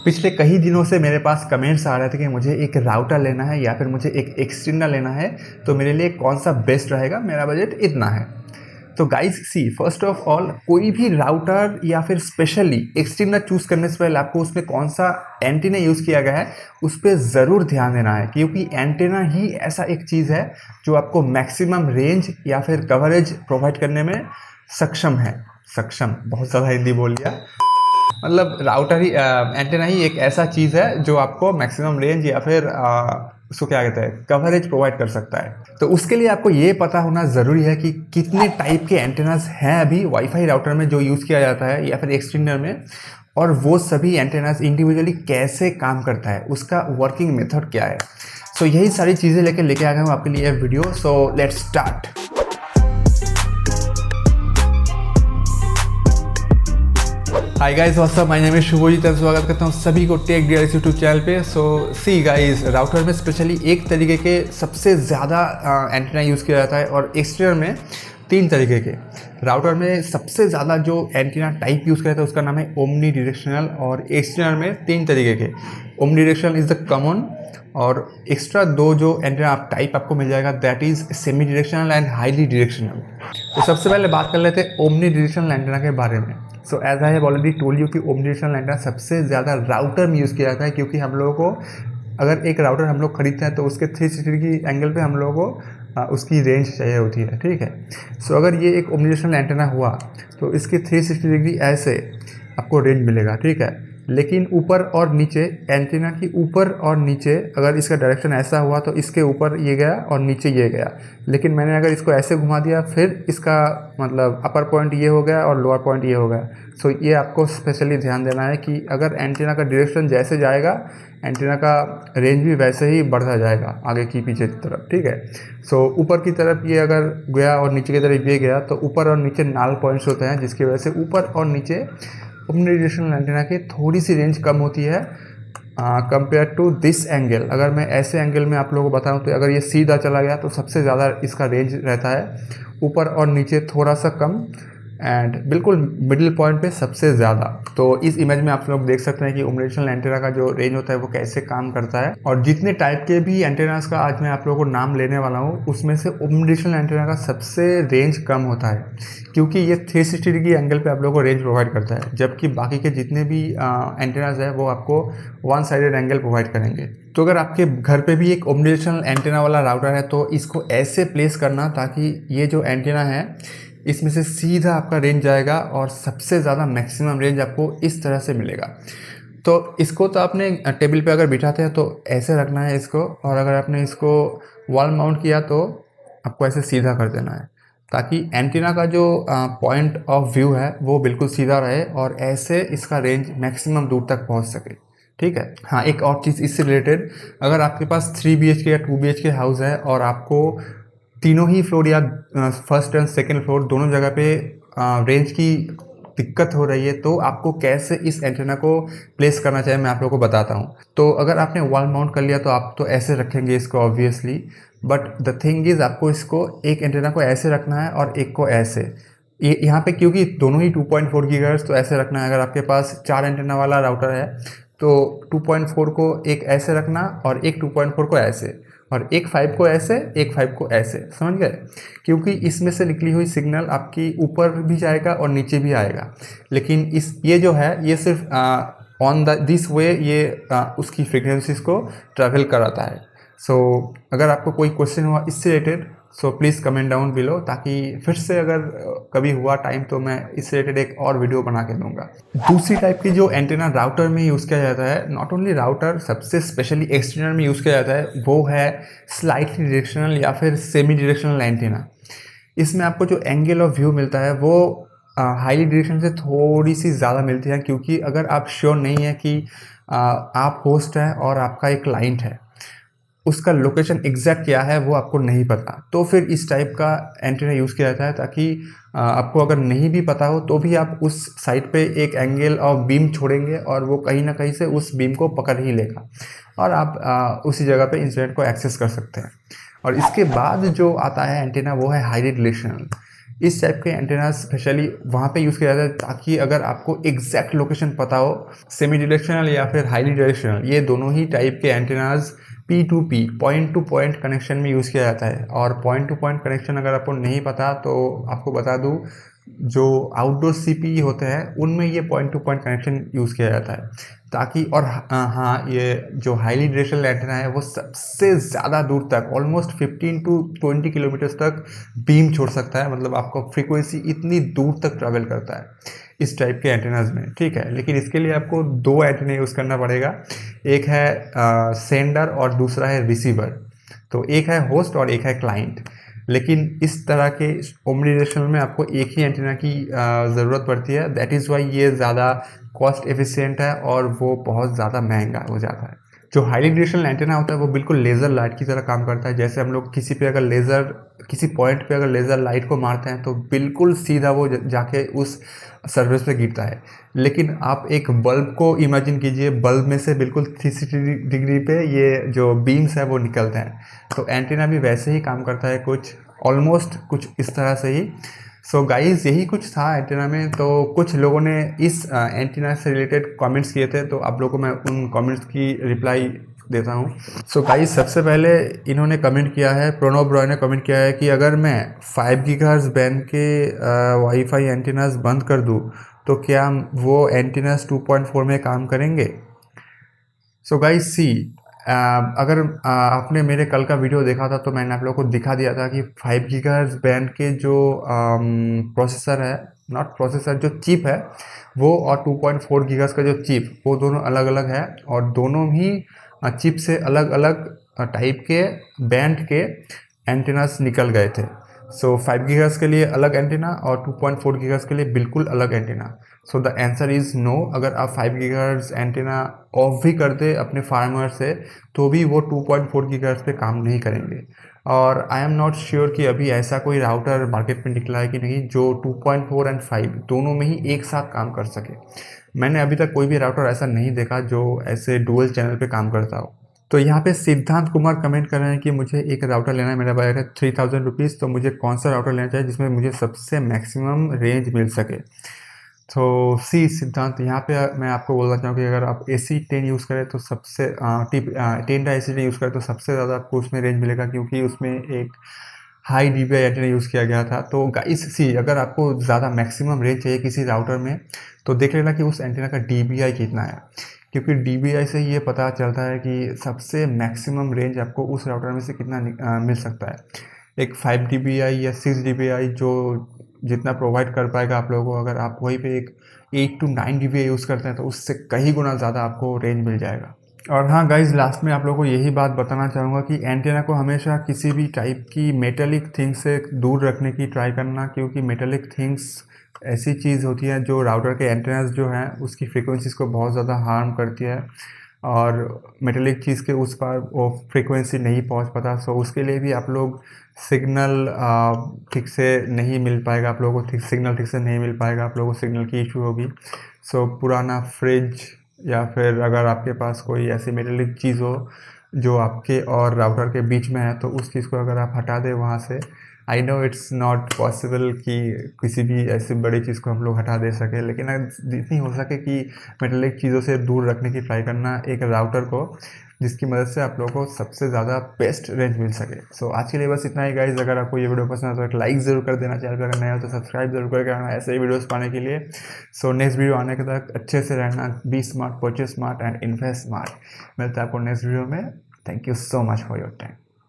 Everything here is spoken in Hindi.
पिछले कई दिनों से मेरे पास कमेंट्स आ रहे थे कि मुझे एक राउटर लेना है या फिर मुझे एक एक्सटेंडर लेना है, तो मेरे लिए कौन सा बेस्ट रहेगा, मेरा बजट इतना है। तो guys see, first of all कोई भी राउटर या फिर स्पेशली एक्सटेंडर चूज़ करने से पहले आपको उसमें कौन सा एंटीना यूज़ किया गया है उस पर ज़रूर ध्यान देना है, क्योंकि एंटीना ही ऐसा एक चीज़ है जो आपको मैक्सिमम रेंज या फिर कवरेज प्रोवाइड करने में सक्षम है। सक्षम बहुत ज़्यादा हिंदी बोल लिया। मतलब राउटर ही एंटेना ही एक ऐसा चीज़ है जो आपको मैक्सिमम रेंज या फिर उसको क्या कहते हैं, कवरेज प्रोवाइड कर सकता है। तो उसके लिए आपको ये पता होना ज़रूरी है कि कितने टाइप के एंटेनास हैं अभी वाईफाई राउटर में जो यूज़ किया जाता है या फिर एक्सटेंडर में, और वो सभी एंटेनास इंडिविजुअली कैसे काम करता है, उसका वर्किंग मेथड क्या है। सो यही सारी चीज़ें लेके आ गया हूँ आपके लिए video. So let's start. Hi guys, what's up, my name is Shubhajit. स्वागत करता हूँ सभी को टेक डियर्स यूट्यूब चैनल पे। सो सी गाइस, राउटर में स्पेशली एक तरीके के सबसे ज़्यादा एंटीना यूज़ किया जाता है और एक्सटेंडर में तीन तरीके के। राउटर में सबसे ज़्यादा जो एंटीना टाइप यूज़ किया जाता है उसका नाम है ओमनी डायरेक्शनल, और एक्सटेंडर में तीन तरीके के। Omni directional is the common, और एक्स्ट्रा दो जो एंटीना टाइप आपको मिल जाएगा that is semi directional and highly directional. तो सबसे पहले बात कर लेते हैं ओमनी डायरेक्शनल एंटीना के बारे में। So as I have already told you कि ओमनी डायरेक्शनल एंटीना सबसे ज़्यादा राउटर में यूज़ किया जाता है, क्योंकि हम लोगों को अगर एक राउटर हम लोग खरीदते हैं तो उसके 360 डिग्री एंगल पे हम लोगों को उसकी रेंज चाहिए होती है, ठीक है। सो अगर ये एक ओमनी डायरेक्शनल एंटीना हुआ तो इसके 360 डिग्री ऐसे आपको रेंज मिलेगा, ठीक है। लेकिन ऊपर और नीचे, एंटीना की ऊपर और नीचे अगर इसका डायरेक्शन ऐसा हुआ तो इसके ऊपर ये गया और नीचे ये गया। लेकिन मैंने अगर इसको ऐसे घुमा दिया फिर इसका मतलब अपर पॉइंट ये हो गया और लोअर पॉइंट ये हो गया। सो ये आपको स्पेशली ध्यान देना है कि अगर एंटीना का डायरेक्शन जैसे जाएगा, एंटीना का रेंज भी वैसे ही बढ़ता जाएगा आगे की पीछे की तरफ, ठीक है। सो ऊपर की तरफ ये अगर गया और नीचे की तरफ ये गया तो ऊपर और नीचे नाल पॉइंट्स होते हैं, जिसकी वजह से ऊपर और नीचे ओमनी डायरेक्शनल एंटीना की थोड़ी सी रेंज कम होती है कंपेयर टू दिस एंगल। अगर मैं ऐसे एंगल में आप लोगों को बताऊं तो अगर ये सीधा चला गया तो सबसे ज़्यादा इसका रेंज रहता है, ऊपर और नीचे थोड़ा सा कम, एंड बिल्कुल मिडिल पॉइंट पे सबसे ज़्यादा। तो इस इमेज में आप लोग देख सकते हैं कि ओमनी डायरेक्शनल एंटीना का जो रेंज होता है वो कैसे काम करता है। और जितने टाइप के भी एंटीनास का आज मैं आप लोगों को नाम लेने वाला हूँ उसमें से ओमनी डायरेक्शनल एंटीना का सबसे रेंज कम होता है, क्योंकि ये 360 डिग्री एंगल पे आप लोगों को रेंज प्रोवाइड करता है, जबकि बाकी के जितने भी एंटीनास है वो आपको वन साइडेड एंगल प्रोवाइड करेंगे। तो अगर आपके घर पे भी एक ओमनी डायरेक्शनल एंटीना वाला राउटर है तो इसको ऐसे प्लेस करना ताकि ये जो एंटीना है इसमें से सीधा आपका रेंज जाएगा और सबसे ज़्यादा मैक्सिमम रेंज आपको इस तरह से मिलेगा। तो इसको तो आपने टेबल पे अगर बिठाते हैं तो ऐसे रखना है इसको, और अगर आपने इसको वॉल माउंट किया तो आपको ऐसे सीधा कर देना है, ताकि एंटीना का जो पॉइंट ऑफ व्यू है वो बिल्कुल सीधा रहे और ऐसे इसका रेंज मैक्सिमम दूर तक पहुंच सके, ठीक है। हाँ, एक और चीज़ इससे रिलेटेड, अगर आपके पास 3 BHK या 2 BHK हाउस है और आपको तीनों ही फ्लोर या फर्स्ट एंड सेकंड फ्लोर दोनों जगह पे रेंज की दिक्कत हो रही है, तो आपको कैसे इस एंटीना को प्लेस करना चाहिए मैं आप लोगों को बताता हूँ। तो अगर आपने वॉल माउंट कर लिया तो आप तो ऐसे रखेंगे इसको obviously, but the thing is आपको इसको एक एंटीना को ऐसे रखना है और एक को ऐसे। ये यहाँ पे क्योंकि दोनों ही 2.4 गीगाहर्ट्ज़ तो ऐसे रखना है। अगर आपके पास 4 एंटीना वाला राउटर है तो 2.4 को एक ऐसे रखना और एक 2.4 को ऐसे, और एक 5 को ऐसे, एक 5 को ऐसे, समझ गए। क्योंकि इसमें से निकली हुई सिग्नल आपकी ऊपर भी जाएगा और नीचे भी आएगा, लेकिन ये जो है ये सिर्फ ऑन दिस वे ये उसकी फ्रीक्वेंसीज को ट्रैवल कराता है। सो अगर आपको कोई क्वेश्चन हुआ इससे related so please comment down below, ताकि फिर से अगर कभी हुआ टाइम तो मैं इससे रिलेटेड एक और वीडियो बना के दूंगा। दूसरी टाइप की जो एंटीना राउटर में यूज़ किया जाता है, नॉट ओनली राउटर, सबसे स्पेशली एक्सटेंडर में यूज़ किया जाता है, वो है स्लाइटली डायरेक्शनल या फिर सेमी डायरेक्शनल एंटीना। इसमें आपको जो एंगल ऑफ व्यू मिलता है वो हाईली डायरेक्शन से थोड़ी सी ज़्यादा मिलती है, क्योंकि अगर आप श्योर नहीं है कि आप होस्ट हैं और आपका एक क्लाइंट है, उसका लोकेशन एग्जैक्ट क्या है वो आपको नहीं पता, तो फिर इस टाइप का एंटीना यूज़ किया जाता है, ताकि आपको अगर नहीं भी पता हो तो भी आप उस साइट पे एक एंगल ऑफ बीम छोड़ेंगे और वो कहीं ना कहीं से उस बीम को पकड़ ही लेगा और आप उसी जगह पे इंटरनेट को एक्सेस कर सकते हैं। और इसके बाद जो आता है एंटीना वो है हाईली डायरेक्शनल। इस टाइप के एंटेना स्पेशली वहाँ पे यूज़ किया जाता है ताकि अगर आपको एग्जैक्ट लोकेशन पता हो, सेमी डायरेक्शनल या फिर हाईली डायरेक्शनल, ये दोनों ही टाइप के antennas P2P point two point connection में यूज़ किया जाता है। और पॉइंट टू पॉइंट कनेक्शन अगर आपको नहीं पता तो आपको बता दूँ, जो आउटडोर CPE होते हैं उनमें ये point two point connection use किया जाता है ताकि, और हाँ, ये जो हाईली डायरेक्शनल एंटेना है वो सबसे ज़्यादा दूर तक ऑलमोस्ट 15 to 20 किलोमीटर तक बीम छोड़ सकता है, मतलब आपको फ्रीक्वेंसी इतनी दूर तक ट्रैवल करता है इस टाइप के एंटेनाज में, ठीक है। लेकिन इसके लिए आपको दो एंटेना यूज़ करना पड़ेगा, एक है सेंडर और दूसरा है रिसीवर। तो एक है होस्ट और एक है क्लाइंट। लेकिन इस तरह के ओमनीडायरेक्शनल में आपको एक ही एंटीना की ज़रूरत पड़ती है, दैट इज़ वाई ये ज़्यादा कॉस्ट एफिशिएंट है और वो बहुत ज़्यादा महंगा हो जाता है। जो हाईली डायरेक्शनल एंटीना होता है वो बिल्कुल लेज़र लाइट की तरह काम करता है। जैसे हम लोग किसी पॉइंट पे अगर लेज़र लाइट को मारते हैं तो बिल्कुल सीधा वो जाके उस सरफेस पे गिरता है। लेकिन आप एक बल्ब को इमेजिन कीजिए, बल्ब में से बिल्कुल 360 डिग्री पे ये जो बीम्स है वो निकलते हैं। तो एंटीना भी वैसे ही काम करता है, ऑलमोस्ट कुछ इस तरह से ही। सो गाइस, यही कुछ था एंटीना में। तो कुछ लोगों ने इस एंटीना से रिलेटेड कमेंट्स किए थे, तो आप लोगों को मैं उन कमेंट्स की रिप्लाई देता हूँ। सो गाइस, सबसे पहले इन्होंने कमेंट किया है, प्रणव रॉय ने कमेंट किया है कि अगर मैं 5 गीगाहर्ट्ज़ बैंड के वाईफाई एंटीनास बंद कर दूँ तो क्या वो एंटीनास 2.4 में काम करेंगे। सो गाइस सी, अगर आपने मेरे कल का वीडियो देखा था तो मैंने आप लोगों को दिखा दिया था कि 5 गीगाहर्ट्ज़ बैंड के जो प्रोसेसर है, नॉट प्रोसेसर, जो चिप है वो, और 2.4 गीगाहर्ट्ज़ का जो चिप, वो दोनों अलग अलग है और दोनों ही चिप से अलग अलग टाइप के बैंड के एंटेनास निकल गए थे। सो 5 गीगाहर्ट्ज़ के लिए अलग एंटीना और 2.4 गीगाहर्ट्ज़ के लिए बिल्कुल अलग antenna. So the answer is no. अगर आप 5 गीगाहर्ट्ज़ एंटीना ऑफ भी कर दे अपने फार्मर से तो भी वो 2.4 गीगाहर्ट्ज़ पे काम नहीं करेंगे। और आई एम नॉट श्योर कि अभी ऐसा कोई राउटर मार्केट में निकला है कि नहीं जो 2.4 एंड 5 दोनों में ही एक साथ काम कर सके। मैंने अभी तक कोई भी राउटर ऐसा नहीं देखा जो ऐसे डुअल चैनल पे काम करता हो। तो यहाँ पे सिद्धांत कुमार कमेंट कर रहे हैं कि मुझे एक राउटर लेना है, मेरा बजट है 3000 रुपीज़, तो मुझे कौन सा राउटर लेना चाहिए जिसमें मुझे सबसे मैक्सिमम रेंज मिल सके। तो सी सिद्धांत, यहाँ पे मैं आपको बोलना चाहूँ कि अगर आप AC10 यूज़ करें तो सबसे 10 AC10 यूज़ करें तो सबसे ज़्यादा आपको उसमें रेंज मिलेगा, क्योंकि उसमें एक हाई DPI एंटीना यूज़ किया गया था। तो गाइस सी, अगर आपको ज़्यादा मैक्सिमम रेंज चाहिए किसी राउटर में तो देख लेना कि उस एंटीना का DPI कितना है, क्योंकि DPI से ये पता चलता है कि सबसे मैक्सिमम रेंज आपको उस राउटर में से कितना मिल सकता है। एक 5 DPI या 6 DPI जो जितना प्रोवाइड कर पाएगा आप लोगों को, अगर आप वहीं पे एक 8 to 9 DPI यूज़ करते हैं तो उससे कई गुना ज़्यादा आपको रेंज मिल जाएगा। और हाँ गाइज, लास्ट में आप लोगों को यही बात बताना चाहूँगा कि एंटीना को हमेशा किसी भी टाइप की मेटेलिक थिंग्स से दूर रखने की ट्राई करना, क्योंकि मेटेलिक थिंग्स ऐसी चीज़ होती है जो राउटर के एंटेनास जो हैं उसकी फ्रीक्वेंसीज़ को बहुत ज़्यादा हार्म करती है और मेटेलिक चीज़ के उस पार वो फ्रीक्वेंसी नहीं पहुंच पाता। सो उसके लिए भी आप लोग सिग्नल ठीक से नहीं मिल पाएगा, आप लोगों को सिग्नल ठीक से नहीं मिल पाएगा, आप लोगों को सिग्नल की इशू होगी। सो पुराना फ्रिज या फिर अगर आपके पास कोई ऐसी मेटेलिक चीज़ हो जो आपके और राउटर के बीच में है तो उस चीज़ को अगर आप हटा दें वहाँ से, I know it's not possible कि किसी भी ऐसी बड़ी चीज़ को हम लोग हटा दे सके, लेकिन जितनी हो सके कि मेटेलिक चीज़ों से दूर रखने की ट्राई करना एक राउटर को, जिसकी मदद से आप लोगों को सबसे ज़्यादा बेस्ट रेंज मिल सके। सो आज के लिए बस इतना ही गाइज। अगर आपको ये वीडियो पसंद है तो एक लाइक ज़रूर कर देना, चैनल पर अगर नया हो तो सब्सक्राइब जरूर करके आना ऐसे ही वीडियोस पाने के लिए। सो नेक्स्ट वीडियो आने के तक अच्छे से रहना, be smart, purchase smart and invest smart. मिलता है आपको नेक्स्ट वीडियो में। Thank you so much for your time.